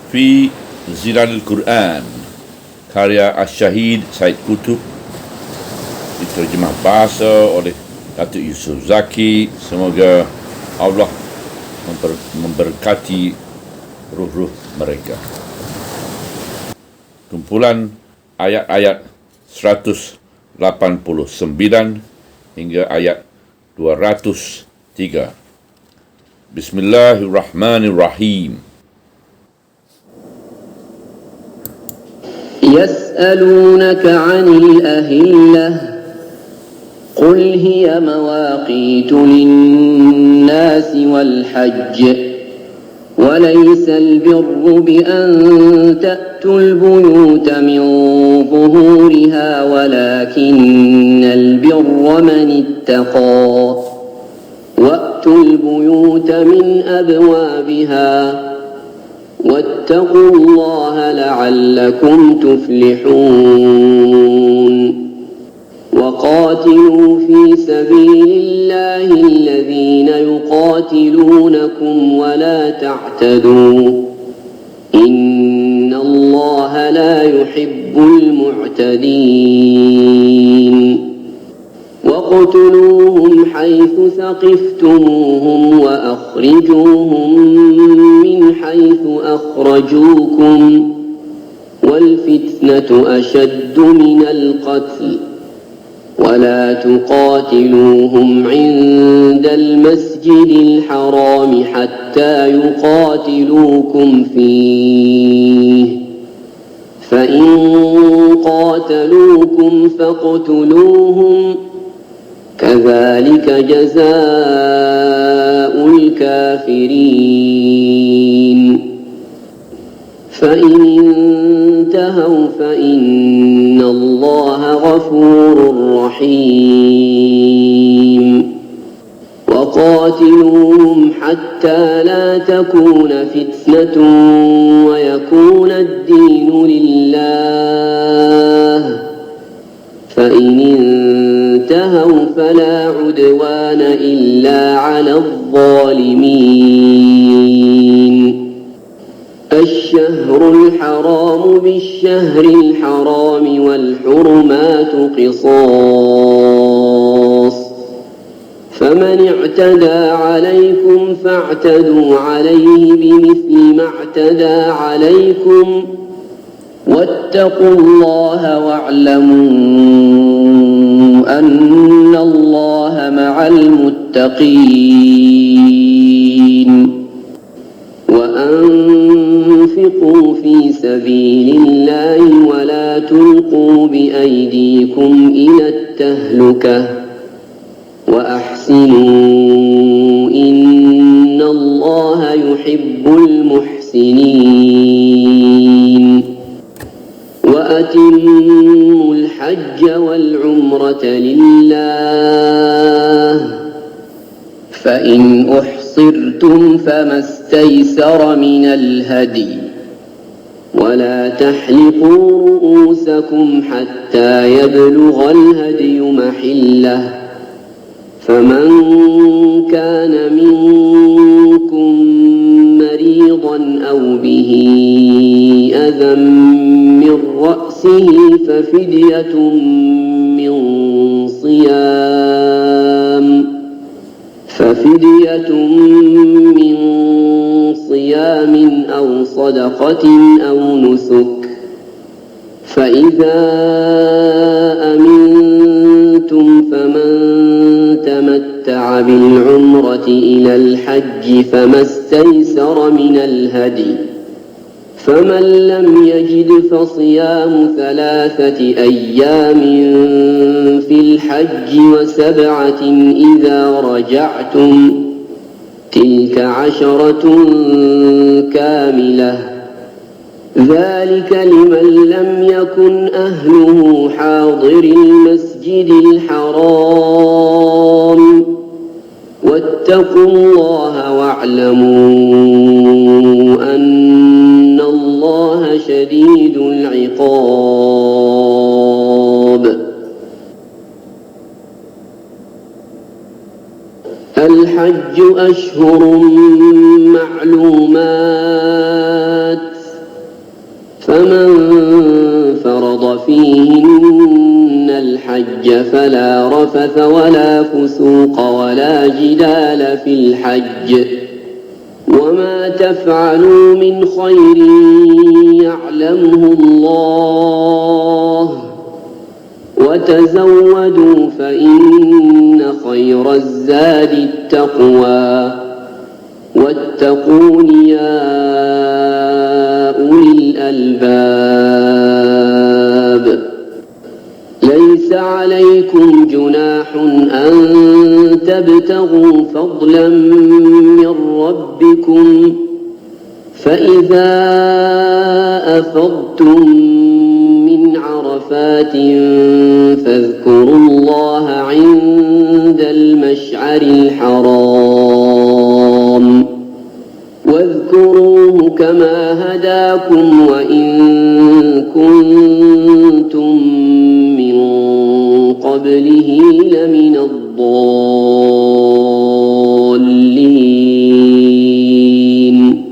fi Zilalul Quran, karya Asy-Syahid Said Qutb, diterjemah bahasa oleh Datuk Yusof Zaki. Semoga Allah memberkati ruh-ruh mereka. Kumpulan ayat-ayat 189 hingga ayat 203. Bismillahirrahmanirrahim. يسألونك عن الأهلة قل هي مواقيت للناس والحج وليس البر بأن تأتوا البيوت من ظهورها ولكن البر من اتقى وأتوا البيوت من أبوابها واتقوا الله لعلكم تفلحون وقاتلوا في سبيل الله الذين يقاتلونكم ولا تعتدوا إن الله لا يحب المعتدين واقتلوهم حيث ثقفتموهم وأخرجوهم من حيث أخرجوكم والفتنة أشد من القتل ولا تقاتلوهم عند المسجد الحرام حتى يقاتلوكم فيه فإن قاتلوكم فاقتلوهم كذلك جزاء الكافرين فإن انتهوا فإن الله غفور رحيم وقاتلوهم حتى لا تكون فتنة ويكون الدين لله فإن انتهوا فلا عدوان إلا على الظالمين الشهر الحرام بالشهر الحرام والحرمات قصاص فمن اعتدى عليكم فاعتدوا عليه بمثل ما اعتدى عليكم واتقوا الله واعلموا أن الله مع المتقين وأنفقوا في سبيل الله ولا تلقوا بأيديكم إلى التهلكة وأحسنوا إن الله يحب المحسنين وأتموا الحج والعمرة لله فإن أحصرتم فما استيسر من الهدي ولا تحلقوا رؤوسكم حتى يبلغ الهدي محله فمن كان منكم مريضا أو به أذى من رأسه ففدية من صيام أو صدقة أو نسك فإذا أمنتم فمن تمتع بالعمرة إلى الحج فما استيسر من الهدي فمن لم يجد فصيام 3 أيام في الحج و7 إذا رجعتم تلك 10 كاملة ذلك لمن لم يكن أهله حاضر المسجد الحرام واتقوا الله واعلموا أن الله شديد العقاب الحج أشهر معلومات فمن فرض فيهن الحج فلا رفث ولا فسوق ولا جدال في الحج وما تفعلوا من خير يعلمه الله وتزودوا فإن خير الزاد التقوى واتقون يا أولي الألباب ليس عليكم جناح أن تبتغوا فضلا من ربكم فإذا أفضتم من عرفات فاذكروا الله عند المشعر الحرام واذكروه كما هداكم وإن كنتم من قبله لمن الضالين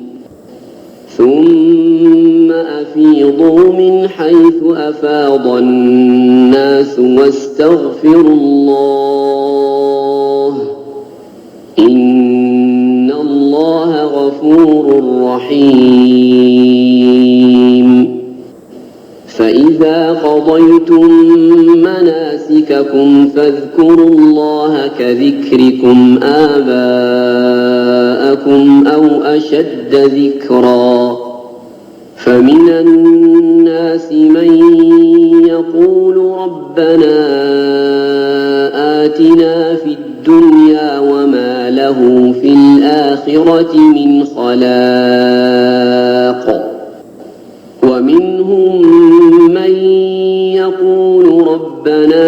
ثم أفيضوا من حيث أفاض الناس واستغفروا الله إن الله غفور رحيم فإذا قضيتم مناسككم فاذكروا الله كذكركم آباءكم أو أشد ذكرا فمن الناس من يقول ربنا آتنا في الدنيا وما له في الآخرة من خلاق ومنهم من يقول ربنا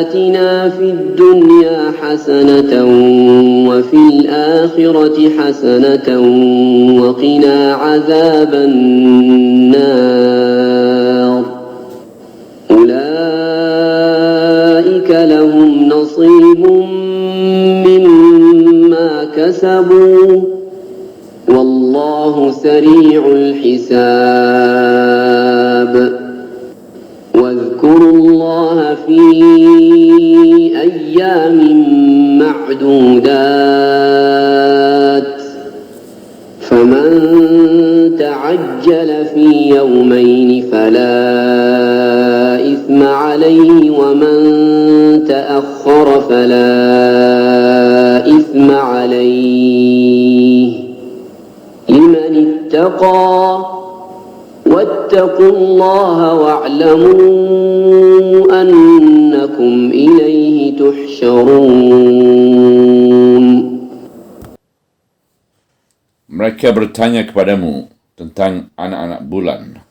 آتنا في الدنيا حسنة وفي الآخرة حسنة وقنا عذاب النار أولئك لهم نصيب مما كسبوا والله سريع الحساب واذكروا الله في أيام معدودات فمن تعجل في يومين فلا إثم عليه ومن تأخر فلا إثم عليه لمن اتقى واتقوا الله واعلموا أنكم إليه تحشرون. Mereka bertanya kepadamu tentang anak-anak bulan.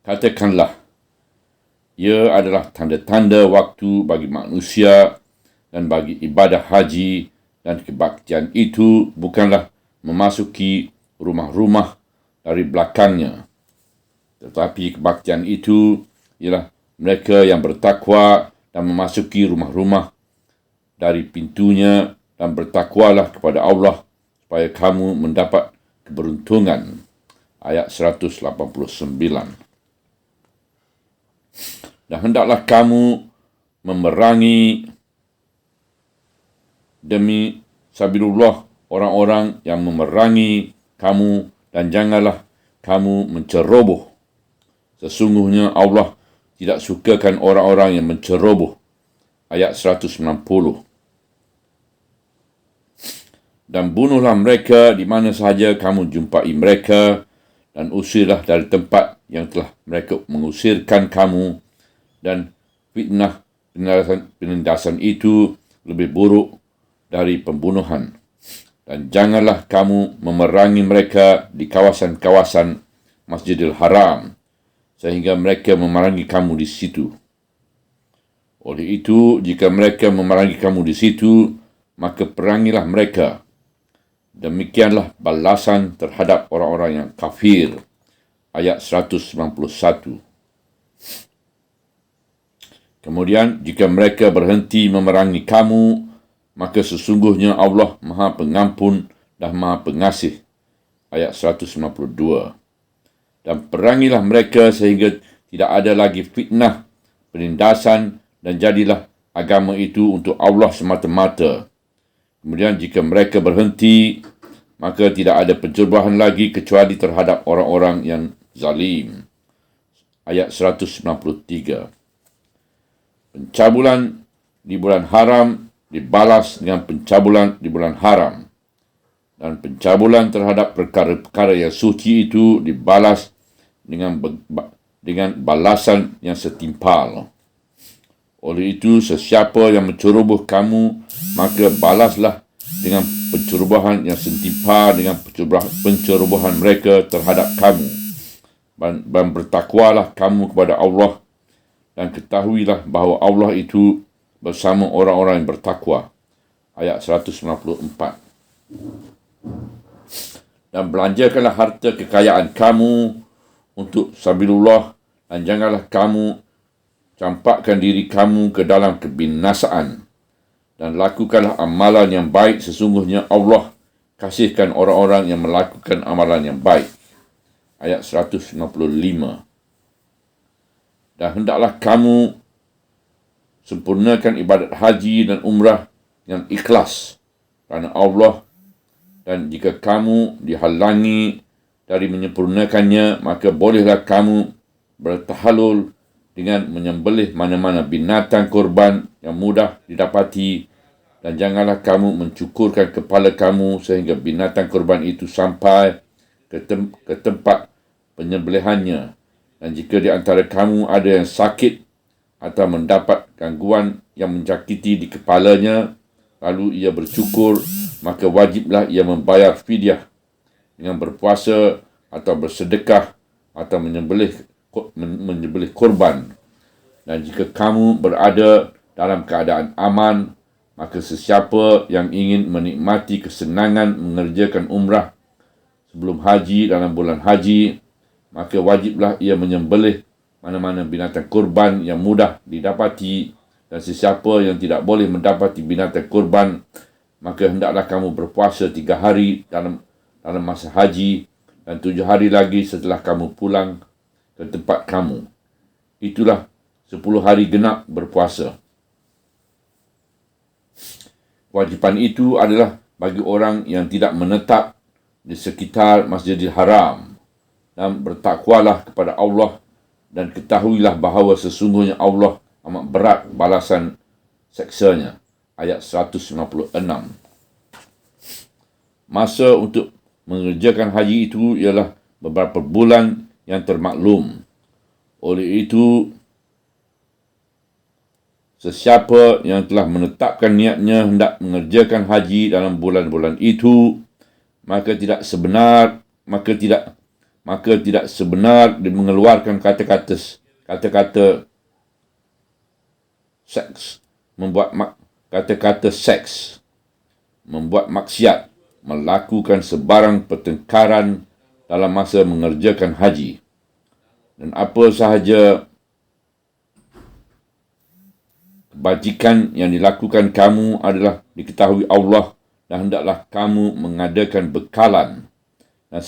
Katakanlah, ia adalah tanda-tanda waktu bagi manusia dan bagi ibadah haji, dan kebaktian itu bukanlah memasuki rumah-rumah dari belakangnya. Tetapi kebaktian itu ialah mereka yang bertakwa dan memasuki rumah-rumah dari pintunya, dan bertakwalah kepada Allah supaya kamu mendapat keberuntungan. Ayat 189. Dan hendaklah kamu memerangi demi sabilullah orang-orang yang memerangi kamu, dan janganlah kamu menceroboh. Sesungguhnya Allah tidak sukakan orang-orang yang menceroboh. Ayat 190. Dan bunuhlah mereka di mana sahaja kamu jumpai mereka, dan usirlah dari tempat yang telah mereka mengusirkan kamu, dan fitnah penindasan itu lebih buruk dari pembunuhan. Dan janganlah kamu memerangi mereka di kawasan-kawasan Masjidil Haram, sehingga mereka memerangi kamu di situ. Oleh itu, jika mereka memerangi kamu di situ, maka perangilah mereka. Demikianlah balasan terhadap orang-orang yang kafir. Ayat 191. Kemudian, jika mereka berhenti memerangi kamu, maka sesungguhnya Allah Maha Pengampun dan Maha Pengasih. Ayat 192. dan perangilah mereka sehingga tidak ada lagi fitnah, penindasan, dan jadilah agama itu untuk Allah semata-mata. Kemudian jika mereka berhenti, maka tidak ada pencerobohan lagi kecuali terhadap orang-orang yang zalim. Ayat 193. Pencabulan di bulan haram dibalas dengan pencabulan di bulan haram. Dan pencabulan terhadap perkara-perkara yang suci itu dibalas dengan balasan yang setimpal. Oleh itu, sesiapa yang menceroboh kamu, maka balaslah dengan pencerobohan yang setimpal dengan pencerobohan mereka terhadap kamu. Dan bertakwalah kamu kepada Allah, dan ketahuilah bahawa Allah itu bersama orang-orang yang bertakwa. Ayat 194. Dan belanjakanlah harta kekayaan kamu untuk sabilullah, dan janganlah kamu campakkan diri kamu ke dalam kebinasaan, dan lakukanlah amalan yang baik, sesungguhnya Allah kasihkan orang-orang yang melakukan amalan yang baik. Ayat 165. Dan hendaklah kamu sempurnakan ibadat haji dan umrah yang ikhlas kerana Allah, dan jika kamu dihalangi dari menyempurnakannya, maka bolehlah kamu bertahalul dengan menyembelih mana-mana binatang korban yang mudah didapati, dan janganlah kamu mencukurkan kepala kamu sehingga binatang korban itu sampai ke tempat penyembelihannya. Dan jika di antara kamu ada yang sakit atau mendapat gangguan yang menjangkiti di kepalanya, lalu ia bercukur, maka wajiblah ia membayar fidyah dengan berpuasa atau bersedekah atau menyembelih korban. Dan jika kamu berada dalam keadaan aman, maka sesiapa yang ingin menikmati kesenangan mengerjakan umrah sebelum haji dalam bulan haji, maka wajiblah ia menyembelih mana-mana binatang korban yang mudah didapati. Dan sesiapa yang tidak boleh mendapati binatang korban, maka hendaklah kamu berpuasa 3 hari dalam masa haji, dan 7 hari lagi setelah kamu pulang ke tempat kamu. Itulah 10 hari genap berpuasa. Kewajipan itu adalah bagi orang yang tidak menetap di sekitar Masjidil Haram. Dan bertakwalah kepada Allah, dan ketahuilah bahawa sesungguhnya Allah amat berat balasan seksanya. Ayat 196. Masa untuk mengerjakan haji itu ialah beberapa bulan yang termaklum. Oleh itu, sesiapa yang telah menetapkan niatnya hendak mengerjakan haji dalam bulan-bulan itu, maka tidak sebenar dia mengeluarkan kata-kata seks, membuat maksiat, melakukan sebarang pertengkaran dalam masa mengerjakan haji. Dan apa sahaja kebajikan yang dilakukan kamu adalah diketahui Allah, dan hendaklah kamu mengadakan bekalan. Dan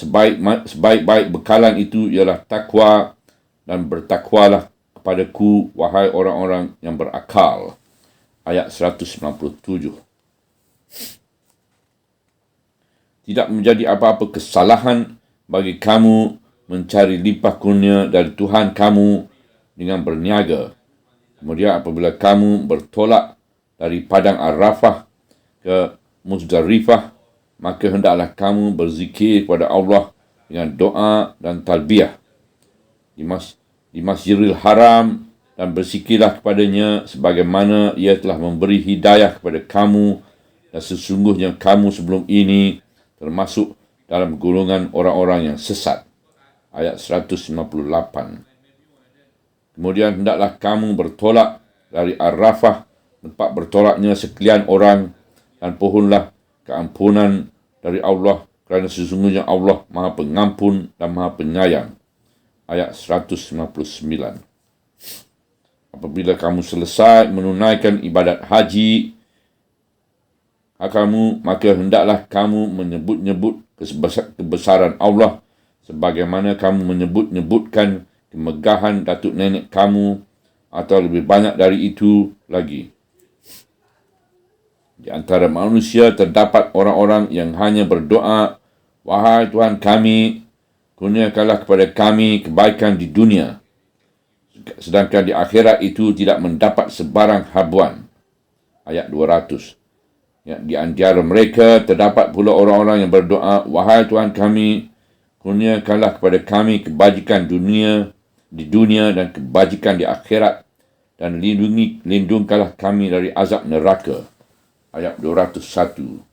sebaik-baik bekalan itu ialah takwa, dan bertakwalah kepadaku, wahai orang-orang yang berakal. Ayat 197. Tidak menjadi apa-apa kesalahan bagi kamu mencari limpah kurnia dari Tuhan kamu dengan berniaga. Kemudian apabila kamu bertolak dari Padang Arafah ke Muzdalifah, maka hendaklah kamu berzikir kepada Allah dengan doa dan talbiyah di Masjidil Haram, dan berzikirlah kepadanya sebagaimana ia telah memberi hidayah kepada kamu, dan sesungguhnya kamu sebelum ini termasuk dalam golongan orang-orang yang sesat. Ayat 158. Kemudian hendaklah kamu bertolak dari Arafah, tempat bertolaknya sekalian orang, dan pohonlah keampunan dari Allah, kerana sesungguhnya Allah Maha Pengampun dan Maha Penyayang. Ayat 159. Apabila kamu selesai menunaikan ibadat haji kamu, maka hendaklah kamu menyebut-nyebut kebesaran Allah sebagaimana kamu menyebut-nyebutkan kemegahan datuk nenek kamu, atau lebih banyak dari itu lagi. Di antara manusia terdapat orang-orang yang hanya berdoa, "Wahai Tuhan kami, kurniakanlah kepada kami kebaikan di dunia," sedangkan di akhirat itu tidak mendapat sebarang habuan. Ayat 200. Di antara mereka terdapat pula orang-orang yang berdoa, "Wahai Tuhan kami, kurniakanlah kepada kami kebajikan di dunia dan kebajikan di akhirat, dan lindungkanlah kami dari azab neraka." Ayat 201.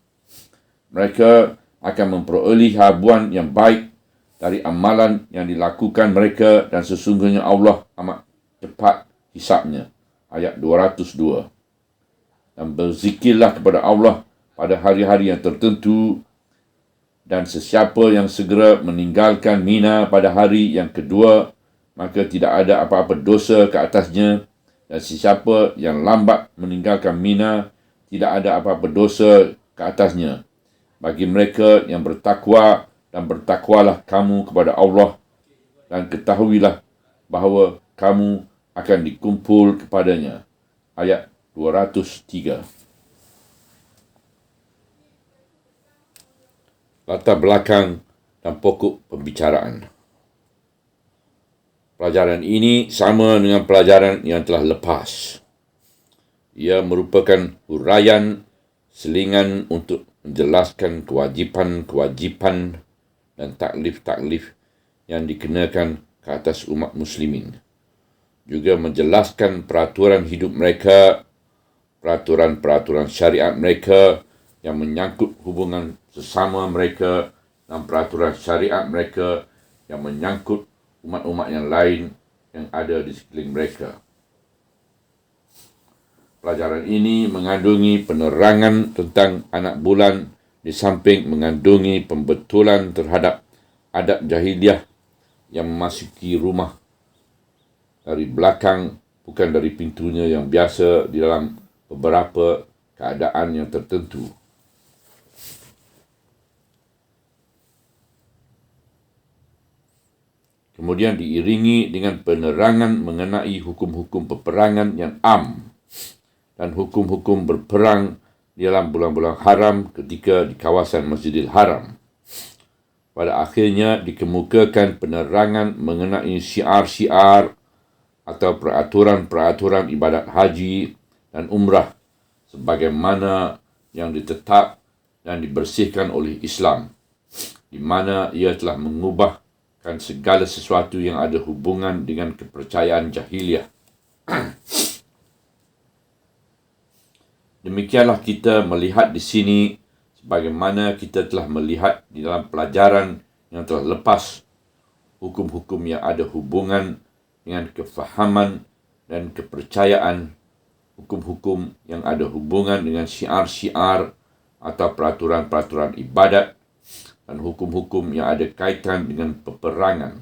Mereka akan memperoleh habuan yang baik dari amalan yang dilakukan mereka, dan sesungguhnya Allah amat cepat hisabnya. Ayat 202. Dan berzikirlah kepada Allah pada hari-hari yang tertentu, dan sesiapa yang segera meninggalkan Mina pada hari yang kedua, maka tidak ada apa-apa dosa ke atasnya, dan sesiapa yang lambat meninggalkan Mina, tidak ada apa-apa dosa ke atasnya. Bagi mereka yang bertakwa, dan bertakwalah kamu kepada Allah, dan ketahuilah bahawa kamu akan dikumpul kepadanya. Ayat 203. Latar belakang dan pokok pembicaraan. Pelajaran ini sama dengan pelajaran yang telah lepas. Ia merupakan huraian selingan untuk menjelaskan kewajipan-kewajipan dan taklif-taklif yang dikenakan ke atas umat muslimin. Juga menjelaskan peraturan hidup mereka, peraturan-peraturan syariat mereka yang menyangkut hubungan sesama mereka, dan peraturan syariat mereka yang menyangkut umat-umat yang lain yang ada di sekeliling mereka. Pelajaran ini mengandungi penerangan tentang anak bulan, di samping mengandungi pembetulan terhadap adab jahiliah yang memasuki rumah dari belakang, bukan dari pintunya yang biasa di dalam beberapa keadaan yang tertentu. Kemudian diiringi dengan penerangan mengenai hukum-hukum peperangan yang am dan hukum-hukum berperang di dalam bulan-bulan haram ketika di kawasan Masjidil Haram. Pada akhirnya dikemukakan penerangan mengenai syiar-syiar atau peraturan-peraturan ibadat haji dan umrah sebagaimana yang ditetap dan dibersihkan oleh Islam, di mana ia telah mengubahkan segala sesuatu yang ada hubungan dengan kepercayaan jahiliah. Demikianlah kita melihat di sini, sebagaimana kita telah melihat di dalam pelajaran yang telah lepas, hukum-hukum yang ada hubungan dengan kefahaman dan kepercayaan, hukum-hukum yang ada hubungan dengan syiar-syiar atau peraturan-peraturan ibadat, dan hukum-hukum yang ada kaitan dengan peperangan.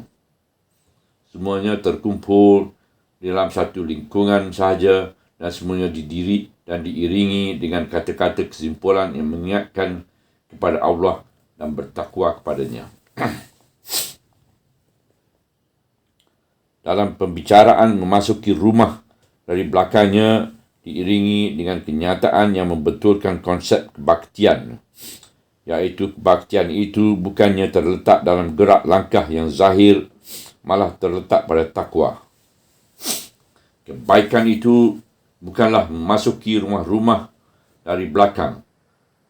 Semuanya terkumpul di dalam satu lingkungan sahaja, dan semuanya didiri dan diiringi dengan kata-kata kesimpulan yang mengingatkan kepada Allah dan bertakwa kepadanya. Dalam pembicaraan memasuki rumah dari belakangnya, diiringi dengan kenyataan yang membetulkan konsep kebaktian, iaitu kebaktian itu bukannya terletak dalam gerak langkah yang zahir, malah terletak pada takwa. Kebaikan itu bukanlah memasuki rumah-rumah dari belakang,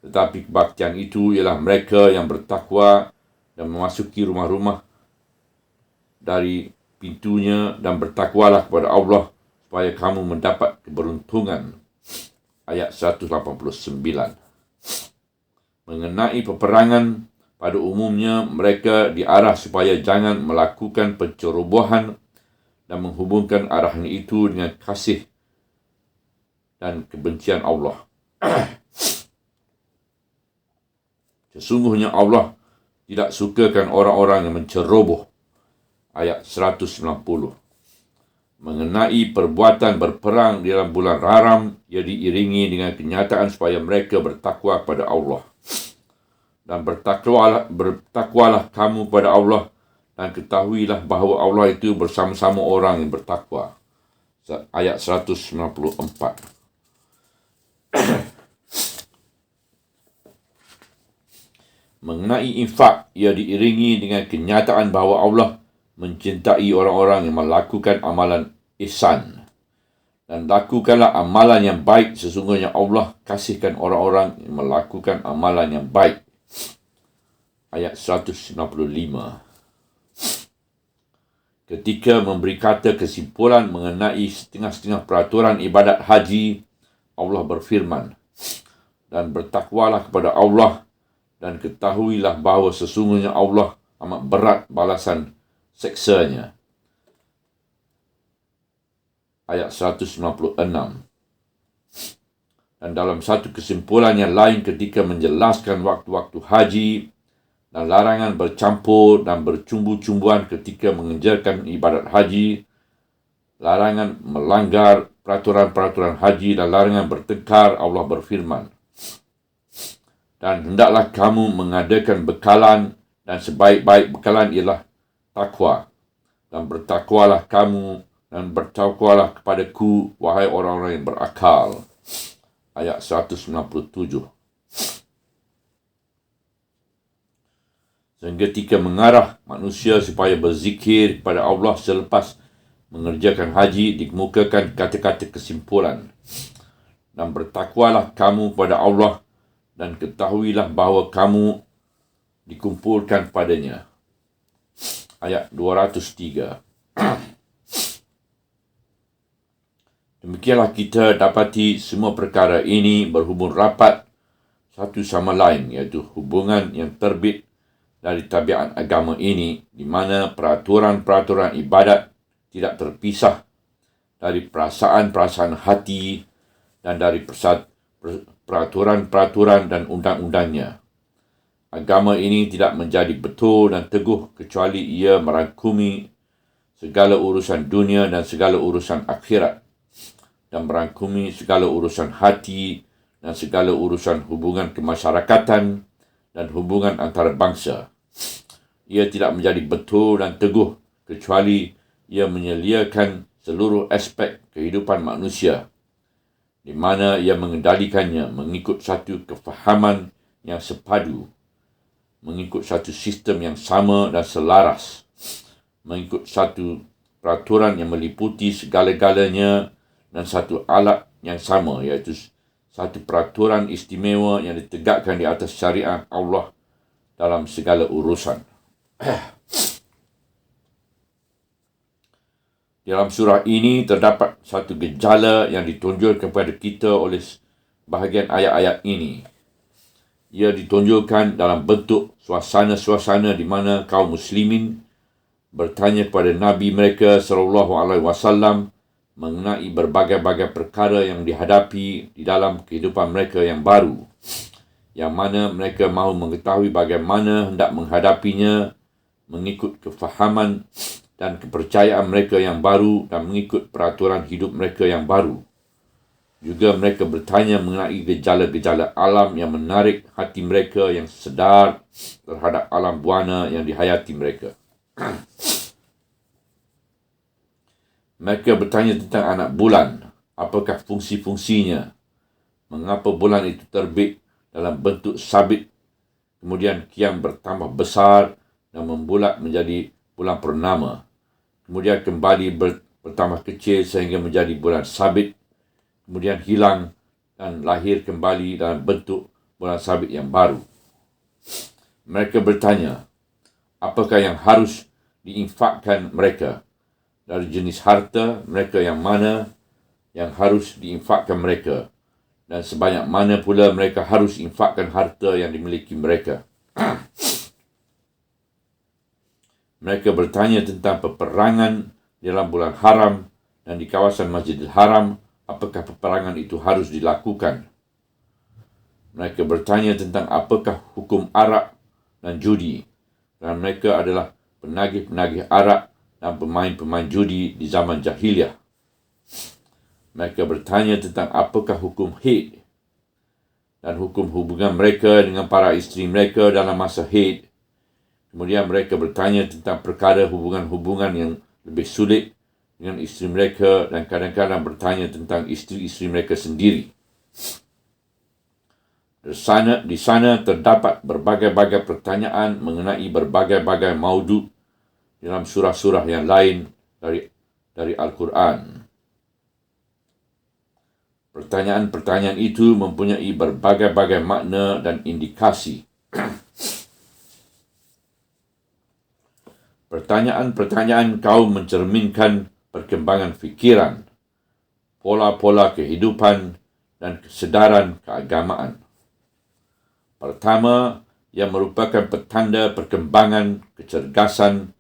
tetapi kebaktian itu ialah mereka yang bertakwa dan memasuki rumah-rumah dari pintunya, dan bertakwalah kepada Allah supaya kamu mendapat keberuntungan. Ayat 189. Mengenai peperangan, pada umumnya mereka diarah supaya jangan melakukan pencerobohan dan menghubungkan arahan itu dengan kasih dan kebencian Allah. Sesungguhnya Allah tidak sukakan orang-orang yang menceroboh. Ayat 190. Mengenai perbuatan berperang di dalam bulan haram, ia diiringi dengan kenyataan supaya mereka bertakwa kepada Allah. Dan bertakwalah kamu kepada Allah, dan ketahuilah bahawa Allah itu bersama-sama orang yang bertakwa. Ayat 194. Mengenai infak, ia diiringi dengan kenyataan bahawa Allah mencintai orang-orang yang melakukan amalan ihsan. Dan lakukanlah amalan yang baik, sesungguhnya Allah kasihkan orang-orang yang melakukan amalan yang baik. Ayat 195. Ketika memberi kata kesimpulan mengenai setengah-setengah peraturan ibadat haji, Allah berfirman, dan bertakwalah kepada Allah, dan ketahuilah bahawa sesungguhnya Allah amat berat balasan seksanya. Ayat 196. Dan dalam satu kesimpulan yang lain ketika menjelaskan waktu-waktu haji dan larangan bercampur dan bercumbu-cumbuan ketika mengerjakan ibadat haji, larangan melanggar peraturan-peraturan haji dan larangan bertengkar, Allah berfirman, dan hendaklah kamu mengadakan bekalan, dan sebaik-baik bekalan ialah takwa. Dan bertakwalah kamu, dan bertakwalah kepadaku, wahai orang-orang yang berakal. Ayat 197. Ketika mengarah manusia supaya berzikir kepada Allah selepas mengerjakan haji, dikemukakan kata-kata kesimpulan. Dan bertakwalah kamu kepada Allah, dan ketahuilah bahawa kamu dikumpulkan padanya. Ayat 203. Demikianlah kita dapati semua perkara ini berhubung rapat satu sama lain, iaitu hubungan yang terbit dari tabiat agama ini, di mana peraturan-peraturan ibadat tidak terpisah dari perasaan-perasaan hati dan dari peraturan-peraturan dan undang-undangnya. Agama ini tidak menjadi betul dan teguh kecuali ia merangkumi segala urusan dunia dan segala urusan akhirat, dan merangkumi segala urusan hati dan segala urusan hubungan kemasyarakatan dan hubungan antara bangsa. Ia tidak menjadi betul dan teguh kecuali ia menyeliakan seluruh aspek kehidupan manusia, di mana ia mengendalikannya mengikut satu kefahaman yang sepadu, mengikut satu sistem yang sama dan selaras, mengikut satu peraturan yang meliputi segala-galanya dan satu alat yang sama, iaitu satu peraturan istimewa yang ditegakkan di atas syariat Allah dalam segala urusan. Dalam surah ini terdapat satu gejala yang ditunjukkan kepada kita oleh bahagian ayat-ayat ini. Ia ditunjukkan dalam bentuk suasana-suasana di mana kaum muslimin bertanya kepada Nabi mereka SAW mengenai berbagai-bagai perkara yang dihadapi di dalam kehidupan mereka yang baru, yang mana mereka mahu mengetahui bagaimana hendak menghadapinya mengikut kefahaman dan kepercayaan mereka yang baru dan mengikut peraturan hidup mereka yang baru. Juga mereka bertanya mengenai gejala-gejala alam yang menarik hati mereka yang sedar terhadap alam buana yang dihayati mereka. Mereka bertanya tentang anak bulan, apakah fungsi-fungsinya, mengapa bulan itu terbit dalam bentuk sabit, kemudian kian bertambah besar dan membulat menjadi bulan purnama, kemudian kembali bertambah kecil sehingga menjadi bulan sabit, kemudian hilang dan lahir kembali dalam bentuk bulan sabit yang baru. Mereka bertanya, apakah yang harus diinfakkan mereka? Dari jenis harta mereka yang mana yang harus diinfakkan mereka, dan sebanyak mana pula mereka harus infakkan harta yang dimiliki mereka. Mereka bertanya tentang peperangan dalam bulan haram dan di kawasan Masjidil Haram, apakah peperangan itu harus dilakukan. Mereka bertanya tentang apakah hukum arak dan judi, dan mereka adalah penagih-penagih arak dan pemain-pemain judi di zaman jahiliyah. Mereka bertanya tentang apakah hukum haid dan hukum hubungan mereka dengan para isteri mereka dalam masa haid. Kemudian mereka bertanya tentang perkara hubungan-hubungan yang lebih sulit dengan isteri mereka dan kadang-kadang bertanya tentang isteri-isteri mereka sendiri. Di sana terdapat berbagai-bagai pertanyaan mengenai berbagai-bagai maudhu dalam surah-surah yang lain dari Al-Quran. Pertanyaan-pertanyaan itu mempunyai berbagai-bagai makna dan indikasi. Pertanyaan-pertanyaan kaum mencerminkan perkembangan fikiran, pola-pola kehidupan, dan kesedaran keagamaan. Pertama, ia merupakan petanda perkembangan kecergasan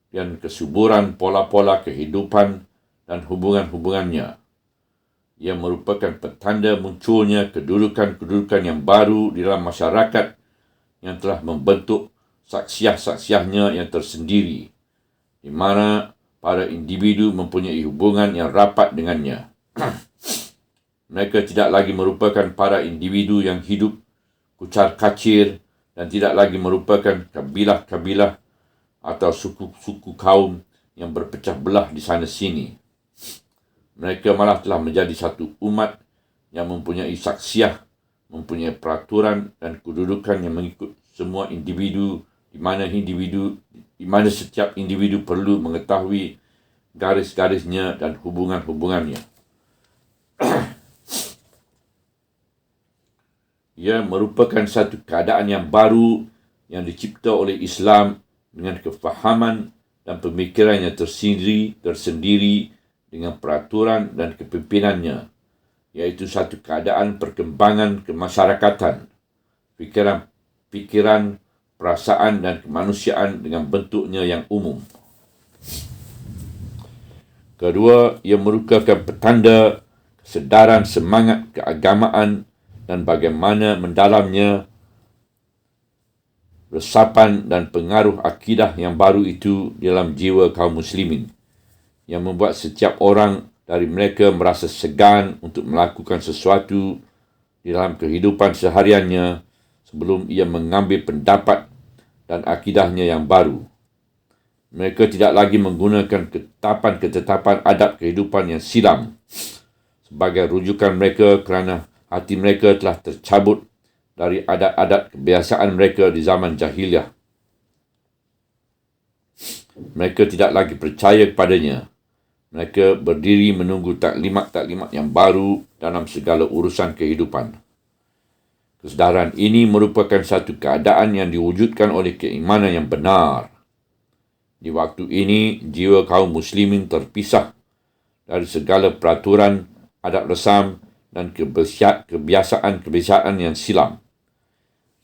dan kesuburan pola-pola kehidupan dan hubungan-hubungannya. Ia merupakan petanda munculnya kedudukan-kedudukan yang baru di dalam masyarakat yang telah membentuk saksiah-saksiahnya yang tersendiri, di mana para individu mempunyai hubungan yang rapat dengannya. Mereka tidak lagi merupakan para individu yang hidup kucar-kacir dan tidak lagi merupakan kabilah-kabilah atau suku-suku kaum yang berpecah belah di sana-sini. Mereka malah telah menjadi satu umat yang mempunyai saksiah, mempunyai peraturan dan kedudukan yang mengikut semua individu, di mana setiap individu perlu mengetahui garis-garisnya dan hubungan-hubungannya. Ia merupakan satu keadaan yang baru yang dicipta oleh Islam dengan kefahaman dan pemikiran yang tersendiri dengan peraturan dan kepimpinannya, iaitu satu keadaan perkembangan kemasyarakatan, fikiran, perasaan dan kemanusiaan dengan bentuknya yang umum. Kedua, ia merupakan petanda kesedaran semangat keagamaan dan bagaimana mendalamnya resapan dan pengaruh akidah yang baru itu dalam jiwa kaum muslimin, yang membuat setiap orang dari mereka merasa segan untuk melakukan sesuatu di dalam kehidupan sehariannya sebelum ia mengambil pendapat dan akidahnya yang baru. Mereka tidak lagi menggunakan ketetapan adab kehidupan yang silam sebagai rujukan mereka kerana hati mereka telah tercabut dari adat-adat kebiasaan mereka di zaman jahiliah. Mereka tidak lagi percaya kepadanya. Mereka berdiri menunggu taklimat-taklimat yang baru dalam segala urusan kehidupan. Kesedaran ini merupakan satu keadaan yang diwujudkan oleh keimanan yang benar. Di waktu ini, jiwa kaum muslimin terpisah dari segala peraturan, adat resam, dan kebiasaan-kebiasaan yang silam.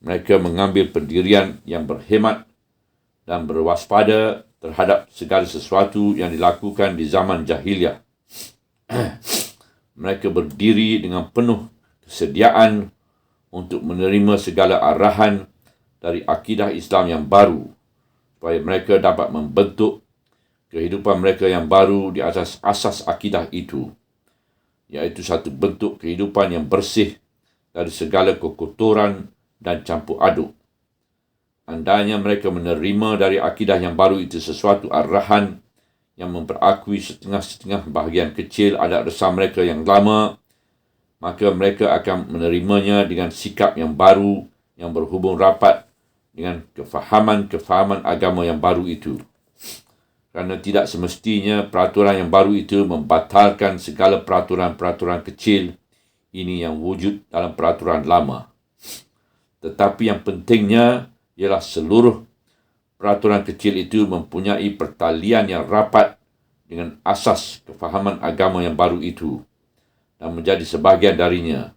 Mereka mengambil pendirian yang berhemat dan berwaspada terhadap segala sesuatu yang dilakukan di zaman jahiliah. Mereka berdiri dengan penuh kesediaan untuk menerima segala arahan dari akidah Islam yang baru, supaya mereka dapat membentuk kehidupan mereka yang baru di atas asas akidah itu, iaitu satu bentuk kehidupan yang bersih dari segala kekotoran dan campur aduk. Andainya mereka menerima dari akidah yang baru itu sesuatu arahan yang memperakui setengah-setengah bahagian kecil adat resam mereka yang lama, maka mereka akan menerimanya dengan sikap yang baru yang berhubung rapat dengan kefahaman agama yang baru itu. Kerana tidak semestinya peraturan yang baru itu membatalkan segala peraturan-peraturan kecil ini yang wujud dalam peraturan lama. Tetapi yang pentingnya ialah seluruh peraturan kecil itu mempunyai pertalian yang rapat dengan asas kefahaman agama yang baru itu dan menjadi sebahagian darinya,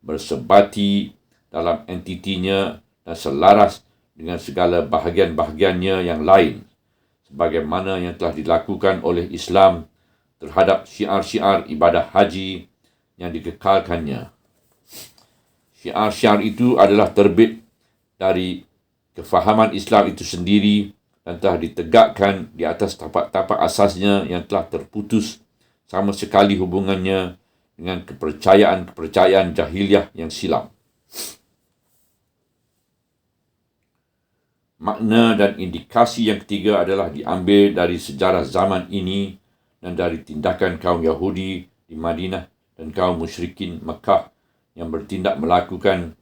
bersebati dalam entitinya dan selaras dengan segala bahagian-bahagiannya yang lain, sebagaimana yang telah dilakukan oleh Islam terhadap syiar-syiar ibadah haji yang dikekalkannya. Syiar-syiar itu adalah terbit dari kefahaman Islam itu sendiri dan telah ditegakkan di atas tapak-tapak asasnya yang telah terputus sama sekali hubungannya dengan kepercayaan-kepercayaan jahiliah yang silam. Makna dan indikasi yang ketiga adalah diambil dari sejarah zaman ini dan dari tindakan kaum Yahudi di Madinah dan kaum musyrikin Mekah yang bertindak melakukan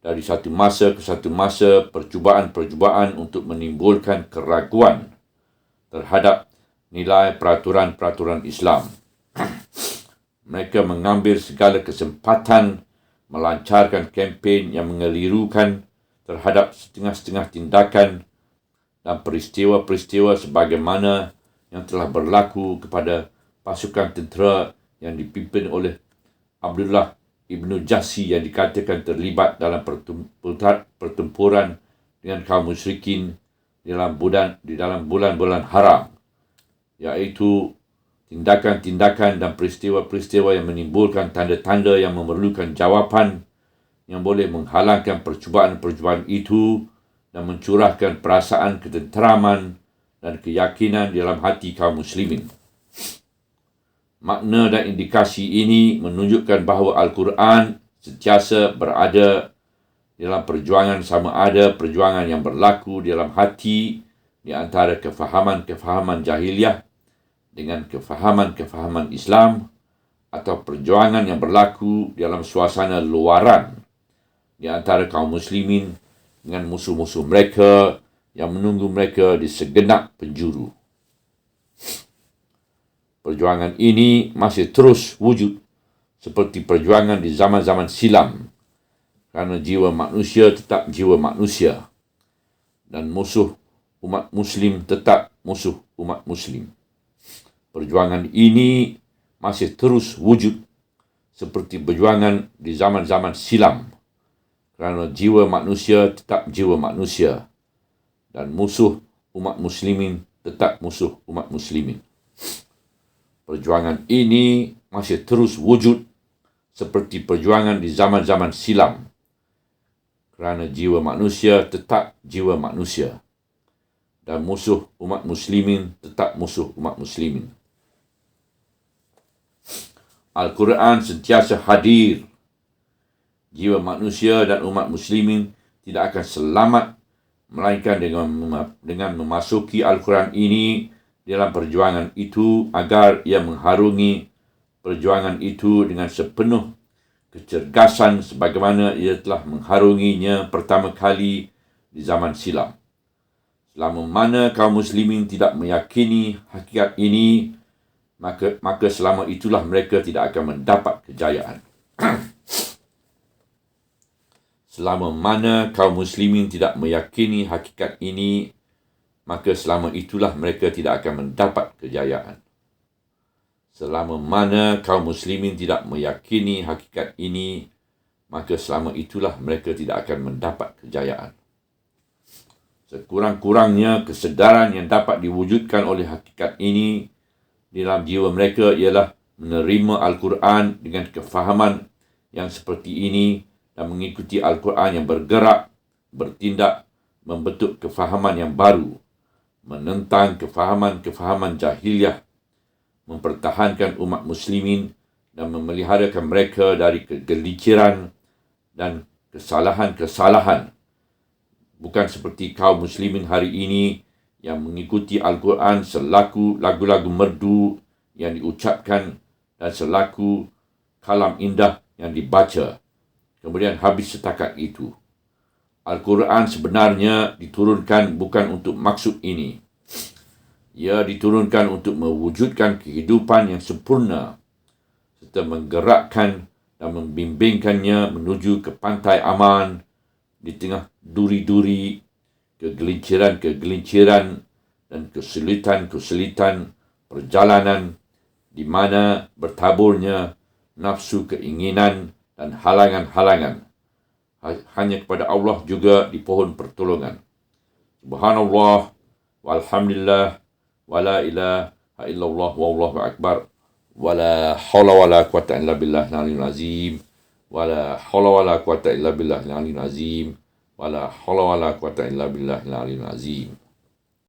dari satu masa ke satu masa percubaan-percubaan untuk menimbulkan keraguan terhadap nilai peraturan-peraturan Islam. Mereka mengambil segala kesempatan melancarkan kempen yang mengelirukan terhadap setengah-setengah tindakan dan peristiwa-peristiwa sebagaimana yang telah berlaku kepada pasukan tentera yang dipimpin oleh Abdullah Ibnu Jahsy yang dikatakan terlibat dalam pertempuran dengan kaum musyrikin di dalam bulan-bulan haram, iaitu tindakan-tindakan dan peristiwa-peristiwa yang menimbulkan tanda-tanda yang memerlukan jawapan yang boleh menghalangkan percubaan-percubaan itu dan mencurahkan perasaan ketenteraman dan keyakinan dalam hati kaum muslimin. Makna dan indikasi ini menunjukkan bahawa Al-Quran sentiasa berada dalam perjuangan sama ada perjuangan yang berlaku dalam hati di antara kefahaman-kefahaman jahiliah dengan kefahaman-kefahaman Islam atau perjuangan yang berlaku dalam suasana luaran di antara kaum muslimin dengan musuh-musuh mereka yang menunggu mereka di segenap penjuru. Perjuangan ini masih terus wujud seperti perjuangan di zaman-zaman silam kerana jiwa manusia tetap jiwa manusia dan musuh umat muslim tetap musuh umat muslim. Perjuangan ini masih terus wujud seperti perjuangan di zaman-zaman silam kerana jiwa manusia tetap jiwa manusia dan musuh umat muslimin tetap musuh umat muslimin. Perjuangan ini masih terus wujud seperti perjuangan di zaman-zaman silam kerana jiwa manusia tetap jiwa manusia dan musuh umat muslimin tetap musuh umat muslimin. Al-Quran sentiasa hadir. Jiwa manusia dan umat muslimin tidak akan selamat melainkan dengan memasuki Al-Quran ini dalam perjuangan itu agar ia mengharungi perjuangan itu dengan sepenuh kecergasan sebagaimana ia telah mengharunginya pertama kali di zaman silam. Selama mana kaum muslimin tidak meyakini hakikat ini, maka selama itulah mereka tidak akan mendapat kejayaan. Selama mana kaum muslimin tidak meyakini hakikat ini, maka selama itulah mereka tidak akan mendapat kejayaan. Selama mana kaum muslimin tidak meyakini hakikat ini, maka selama itulah mereka tidak akan mendapat kejayaan. Sekurang-kurangnya kesedaran yang dapat diwujudkan oleh hakikat ini dalam jiwa mereka ialah menerima Al-Quran dengan kefahaman yang seperti ini dan mengikuti Al-Quran yang bergerak, bertindak, membentuk kefahaman yang baru, menentang kefahaman-kefahaman jahiliah, mempertahankan umat muslimin dan memeliharakan mereka dari kegeliciran dan kesalahan-kesalahan. Bukan seperti kaum muslimin hari ini yang mengikuti Al-Quran selaku lagu-lagu merdu yang diucapkan dan selaku kalam indah yang dibaca. Kemudian habis setakat itu. Al-Quran sebenarnya diturunkan bukan untuk maksud ini. Ia diturunkan untuk mewujudkan kehidupan yang sempurna serta menggerakkan dan membimbingkannya menuju ke pantai aman di tengah duri-duri, kegelinciran-kegelinciran dan kesulitan-kesulitan perjalanan di mana bertaburnya nafsu keinginan dan halangan-halangan. Hanya kepada Allah juga dipohon pertolongan. Subhanallah, walhamdulillah, wala ilaha illallah, wallahu akbar, wala hawla wala quwata illa billah al-aliyyil azim, wala hawla wala quwata illa billah al-aliyyil azim, wala hawla wala quwata illa billah al-aliyyil azim.